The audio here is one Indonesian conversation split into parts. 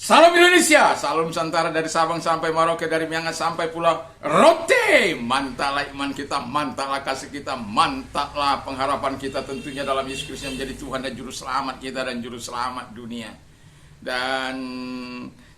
Salam Indonesia, salam Nusantara dari Sabang sampai Merauke, dari Miangas sampai Pulau Rote. Mantaplah iman kita, mantaplah kasih kita, mantaplah pengharapan kita tentunya dalam Yesus Kristus yang menjadi Tuhan dan Juru Selamat kita dan Juru Selamat dunia. Dan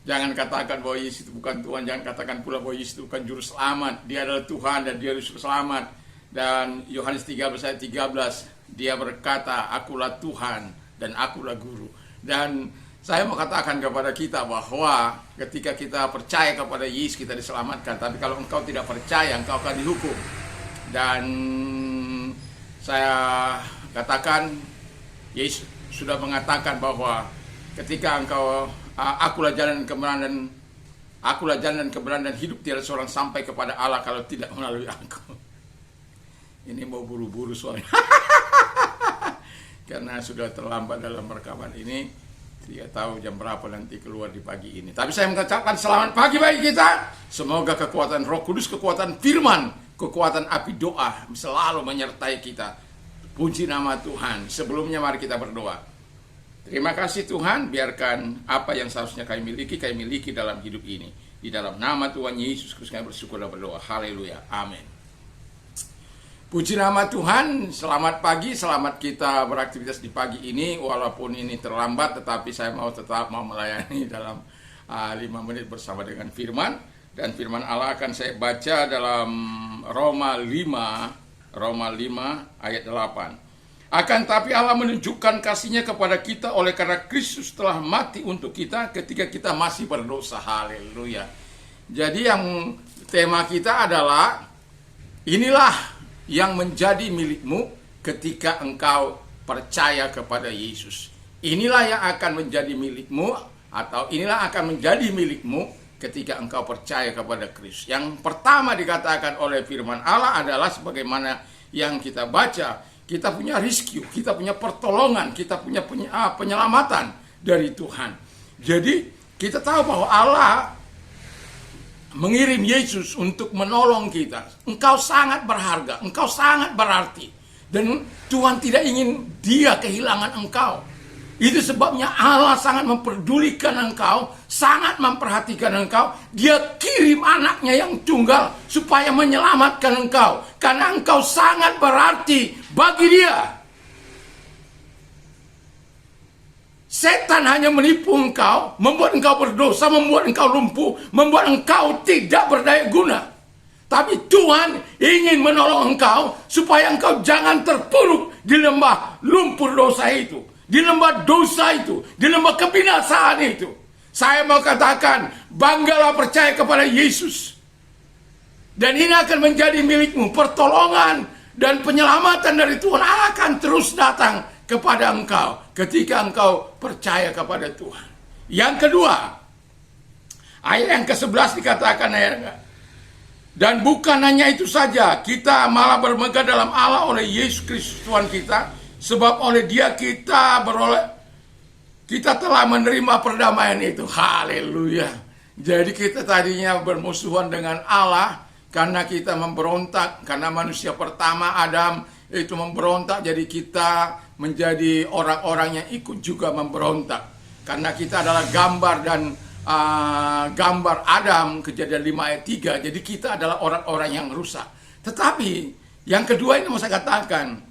jangan katakan bahwa Yesus itu bukan Tuhan, jangan katakan pula bahwa Yesus itu bukan Juru Selamat. Dia adalah Tuhan dan Dia Juru Selamat. Dan Yohanes 13 ayat 13, Dia berkata, akulah Tuhan dan akulah Guru. Dan saya mau katakan kepada kita bahwa ketika kita percaya kepada Yesus kita diselamatkan. Tapi kalau engkau tidak percaya, engkau akan dihukum. Dan saya katakan, Yesus sudah mengatakan bahwa ketika engkau akulah jalan dan kebenaran dan akulah jalan dan kebenaran dan hidup, tiada seorang sampai kepada Allah kalau tidak melalui aku. Ini mau buru-buru soalnya. Karena sudah terlambat dalam rekaman ini. Tidak tahu jam berapa nanti keluar di pagi ini. Tapi saya mengucapkan selamat pagi bagi kita. Semoga kekuatan Roh Kudus, kekuatan firman, kekuatan api doa selalu menyertai kita. Puji nama Tuhan. Sebelumnya mari kita berdoa. Terima kasih Tuhan, biarkan apa yang seharusnya kami miliki dalam hidup ini. Di dalam nama Tuhan Yesus Kristus kami bersyukur dan berdoa. Haleluya. Amin. Puji nama Tuhan, selamat pagi, selamat kita beraktivitas di pagi ini. Walaupun ini terlambat, tetapi saya tetap mau melayani dalam 5 menit bersama dengan firman. Dan firman Allah akan saya baca dalam Roma 5 ayat 8. Akan tapi Allah menunjukkan kasih-Nya kepada kita oleh karena Kristus telah mati untuk kita ketika kita masih berdosa. Haleluya. Jadi yang tema kita adalah inilah yang menjadi milikmu ketika engkau percaya kepada Yesus. Inilah yang akan menjadi milikmu, atau inilah akan menjadi milikmu ketika engkau percaya kepada Kristus. Yang pertama dikatakan oleh firman Allah adalah sebagaimana yang kita baca, kita punya rescue, kita punya pertolongan, kita punya penyelamatan dari Tuhan. Jadi kita tahu bahwa Allah mengirim Yesus untuk menolong kita. Engkau sangat berharga, engkau sangat berarti. Dan Tuhan tidak ingin Dia kehilangan engkau. Itu sebabnya Allah sangat memperdulikan engkau, sangat memperhatikan engkau. Dia kirim anaknya yang tunggal supaya menyelamatkan engkau. Karena engkau sangat berarti bagi Dia. Setan hanya menipu engkau, membuat engkau berdosa, membuat engkau lumpuh, membuat engkau tidak berdaya guna. Tapi Tuhan ingin menolong engkau supaya engkau jangan terpuruk di lembah lumpur dosa itu, di lembah dosa itu, di lembah kebinasaan itu. Saya mau katakan, banggalah percaya kepada Yesus. Dan ini akan menjadi milikmu. Pertolongan dan penyelamatan dari Tuhan akan terus datang kepada engkau ketika engkau percaya kepada Tuhan. Yang kedua, ayat yang ke-11 dikatakan, dan bukan hanya itu saja, kita malah bermegah dalam Allah oleh Yesus Kristus Tuhan kita, sebab oleh Dia kita telah menerima perdamaian itu. Haleluya. Jadi kita tadinya bermusuhan dengan Allah karena kita memberontak, karena manusia pertama Adam itu memberontak, jadi kita menjadi orang-orang yang ikut juga memberontak. Karena kita adalah gambar dan gambar Adam, Kejadian 5 ayat 3. Jadi kita adalah orang-orang yang rusak. Tetapi yang kedua ini mau saya katakan,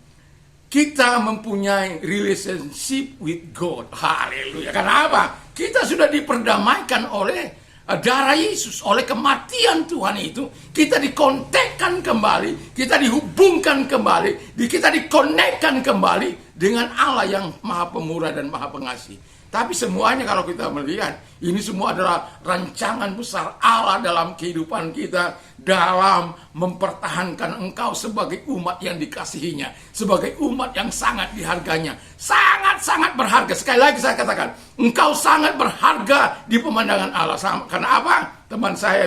kita mempunyai relationship with God. Haleluya. Karena apa? Kita sudah diperdamaikan oleh darah Yesus, oleh kematian Tuhan itu. Kita dikontekkan kembali, kita dihubungkan kembali, kita dikonekkan kembali dengan Allah yang maha pemurah dan maha pengasih. Tapi semuanya kalau kita melihat, ini semua adalah rancangan besar Allah dalam kehidupan kita, dalam mempertahankan engkau sebagai umat yang dikasihinya, sebagai umat yang sangat diharganya, sangat-sangat berharga. Sekali lagi saya katakan, engkau sangat berharga di pemandangan Allah. Karena apa? Teman saya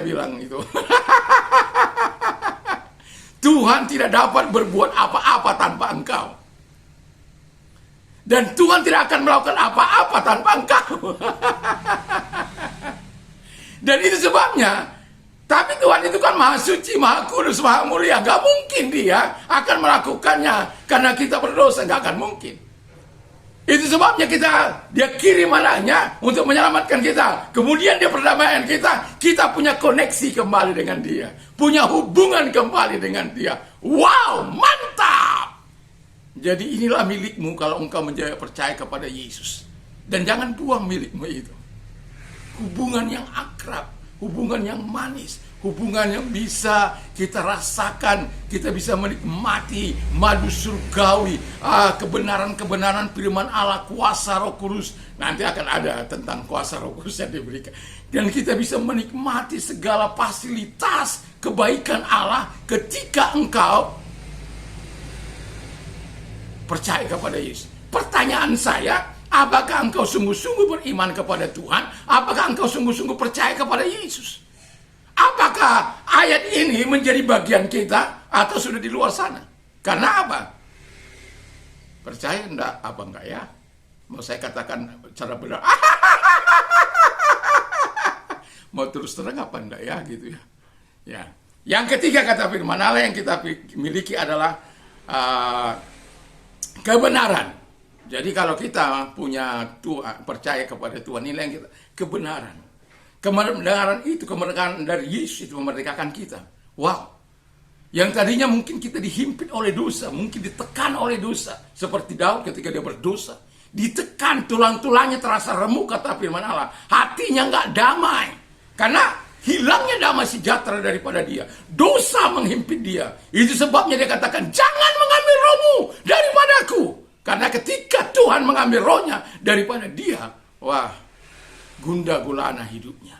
bilang itu, Tuhan tidak dapat berbuat apa-apa tanpa engkau. Dan Tuhan tidak akan melakukan apa-apa tanpa engkau. Dan itu sebabnya, tapi Tuhan itu kan maha suci, maha kudus, maha mulia. Gak mungkin Dia akan melakukannya karena kita berdosa, gak akan mungkin. Itu sebabnya dia kirim anaknya untuk menyelamatkan kita. Kemudian dia perdamaian kita. Kita punya koneksi kembali dengan dia. Punya hubungan kembali dengan dia. Wow, mantap! Jadi inilah milikmu kalau engkau percaya kepada Yesus. Dan jangan buang milikmu itu. Hubungan yang akrab, hubungan yang manis, hubungan yang bisa kita rasakan, kita bisa menikmati madu surgawi, kebenaran-kebenaran firman Allah, kuasa Roh Kudus. Nanti akan ada tentang kuasa Roh Kudus yang diberikan. Dan kita bisa menikmati segala fasilitas kebaikan Allah ketika engkau percaya kepada Yesus. Pertanyaan saya, apakah engkau sungguh-sungguh beriman kepada Tuhan? Apakah engkau sungguh-sungguh percaya kepada Yesus? Apakah ayat ini menjadi bagian kita atau sudah di luar sana? Karena apa? Percaya enggak? Apa enggak ya? Mau saya katakan cara benar? Mau terus terang apa enggak ya? Gitu ya. Ya. Yang ketiga kata firman Allah yang kita miliki adalah kebenaran. Jadi kalau kita punya Tuhan, percaya kepada Tuhan, inilah yang kita, kebenaran. Kebenaran itu, kemerdekaan dari Yesus itu memerdekakan kita. Wow. Yang tadinya mungkin kita dihimpit oleh dosa, mungkin ditekan oleh dosa. Seperti Daud ketika dia berdosa. Ditekan, tulang-tulangnya terasa remuk, kata firman Allah. Hatinya nggak damai. Karena hilangnya damai sejahtera daripada dia. Dosa menghimpit dia. Itu sebabnya dia katakan, jangan mengambil rohmu daripadaku. Karena ketika Tuhan mengambil rohnya daripada dia, wah, gundah gulana hidupnya.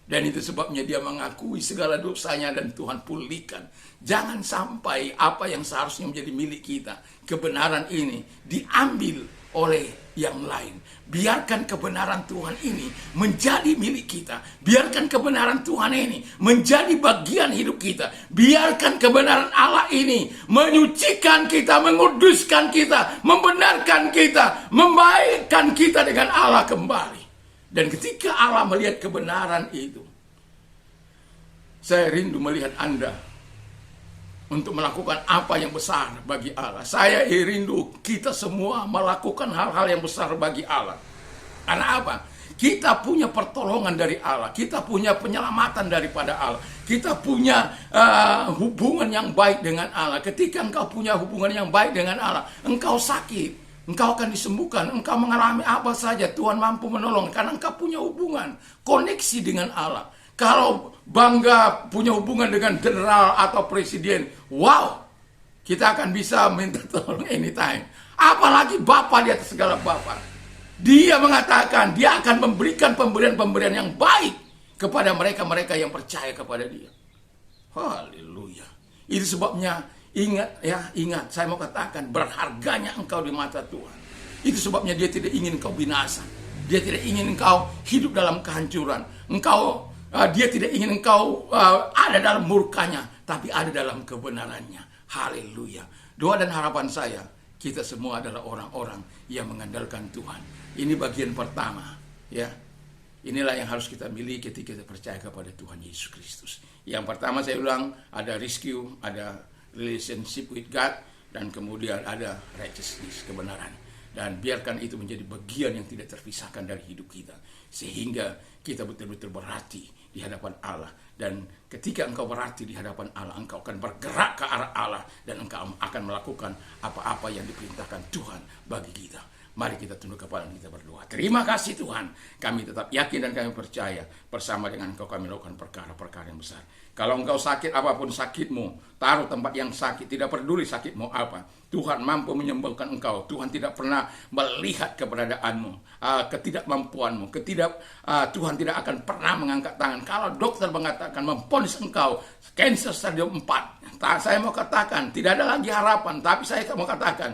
Dan itu sebabnya dia mengakui segala dosanya dan Tuhan pulihkan. Jangan sampai apa yang seharusnya menjadi milik kita, kebenaran ini diambil oleh yang lain. Biarkan kebenaran Tuhan ini menjadi milik kita. Biarkan kebenaran Tuhan ini menjadi bagian hidup kita. Biarkan kebenaran Allah ini menyucikan kita, menguduskan kita, membenarkan kita, membaikkan kita dengan Allah kembali. Dan ketika Allah melihat kebenaran itu, saya rindu melihat Anda untuk melakukan apa yang besar bagi Allah. Saya rindu kita semua melakukan hal-hal yang besar bagi Allah. Karena apa? Kita punya pertolongan dari Allah. Kita punya penyelamatan daripada Allah. Kita punya hubungan yang baik dengan Allah. Ketika engkau punya hubungan yang baik dengan Allah, engkau sakit, engkau akan disembuhkan. Engkau mengalami apa saja, Tuhan mampu menolong. Karena engkau punya hubungan, koneksi dengan Allah. Kalau bangga punya hubungan dengan general atau presiden, wow, kita akan bisa minta tolong anytime. Apalagi Bapa di atas segala Bapa. Dia mengatakan dia akan memberikan pemberian-pemberian yang baik kepada mereka-mereka yang percaya kepada dia. Haleluya. Itu sebabnya ingat, saya mau katakan berharganya engkau di mata Tuhan. Itu sebabnya dia tidak ingin engkau binasa. Dia tidak ingin engkau hidup dalam kehancuran. Dia tidak ingin engkau ada dalam murkanya, tapi ada dalam kebenarannya. Haleluya. Doa dan harapan saya, kita semua adalah orang-orang yang mengandalkan Tuhan. Ini bagian pertama, ya. Inilah yang harus kita miliki ketika kita percaya kepada Tuhan Yesus Kristus. Yang pertama saya ulang, ada rescue, ada relationship with God, dan kemudian ada righteousness, kebenaran. Dan biarkan itu menjadi bagian yang tidak terpisahkan dari hidup kita. Sehingga kita betul-betul berarti di hadapan Allah. Dan ketika engkau berarti di hadapan Allah, engkau akan bergerak ke arah Allah. Dan engkau akan melakukan apa-apa yang diperintahkan Tuhan bagi kita. Mari kita tunduk kepala dan kita berdoa. Terima kasih Tuhan. Kami tetap yakin dan kami percaya bersama dengan Engkau kami melakukan perkara-perkara yang besar. Kalau engkau sakit apapun sakitmu, taruh tempat yang sakit. Tidak peduli sakitmu apa. Tuhan mampu menyembuhkan engkau. Tuhan tidak pernah melihat keberadaanmu, ketidakmampuanmu. Tuhan tidak akan pernah mengangkat tangan. Kalau dokter mengatakan memvonis engkau cancer stadium 4, saya mau katakan tidak ada lagi harapan. Tapi saya mau katakan,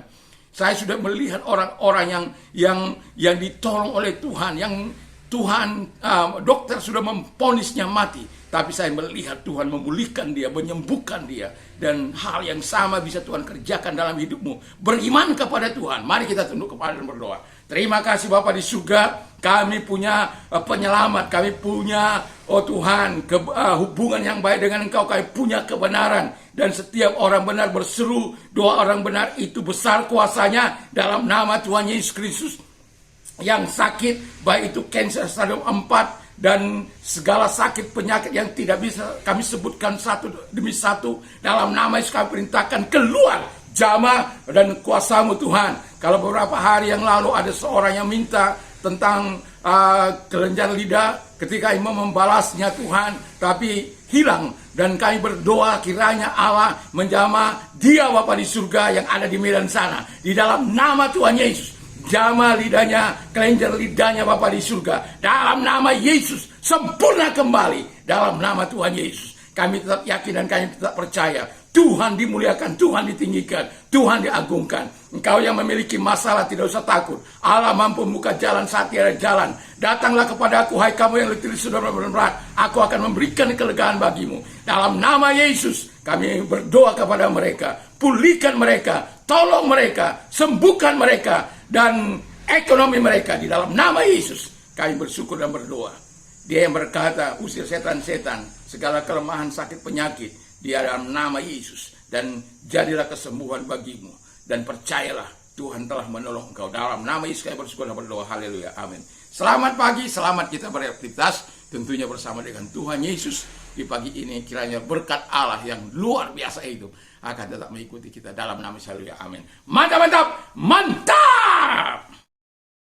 saya sudah melihat orang-orang yang ditolong oleh Tuhan, yang Tuhan dokter sudah memvonisnya mati, tapi saya melihat Tuhan memulihkan dia, menyembuhkan dia, dan hal yang sama bisa Tuhan kerjakan dalam hidupmu. Beriman kepada Tuhan. Mari kita tunduk kepala dan berdoa. Terima kasih Bapa di surga, kami punya penyelamat, kami punya Tuhan hubungan yang baik dengan Engkau, kami punya kebenaran. Dan setiap orang benar berseru, doa orang benar itu besar kuasanya dalam nama Tuhan Yesus Kristus. Yang sakit, baik itu kanker stadium 4 dan segala sakit penyakit yang tidak bisa kami sebutkan satu demi satu, dalam nama Yesus kami perintahkan keluar jamah dan kuasa-Mu Tuhan. Kalau beberapa hari yang lalu ada seorang yang minta tentang kelenjar lidah, ketika imam membalasnya Tuhan, tapi hilang. Dan kami berdoa kiranya Allah menjamah dia Bapa di surga yang ada di Medan sana, di dalam nama Tuhan Yesus. Jamah lidahnya, kelenjar lidahnya Bapa di surga, dalam nama Yesus, sempurna kembali dalam nama Tuhan Yesus. Kami tetap yakin dan kami tetap percaya Tuhan dimuliakan, Tuhan ditinggikan, Tuhan diagungkan. Engkau yang memiliki masalah tidak usah takut. Allah mampu membuka jalan saat tiada jalan. Datanglah kepada aku, hai kamu yang letih sudah berat, aku akan memberikan kelegaan bagimu. Dalam nama Yesus kami berdoa kepada mereka, pulihkan mereka, tolong mereka, sembuhkan mereka, dan ekonomi mereka di dalam nama Yesus. Kami bersyukur dan berdoa. Dia yang berkata, usir setan-setan, segala kelemahan, sakit, penyakit, di dalam nama Yesus, dan jadilah kesembuhan bagimu. Dan percayalah, Tuhan telah menolong engkau. Dalam nama Yesus kami bersyukur dan berdoa. Haleluya, amin. Selamat pagi, selamat kita beraktivitas, tentunya bersama dengan Tuhan Yesus. Di pagi ini kiranya berkat Allah yang luar biasa itu akan tetap mengikuti kita dalam nama Yesus. Haleluya, amin. Mantap, mantap, mantap.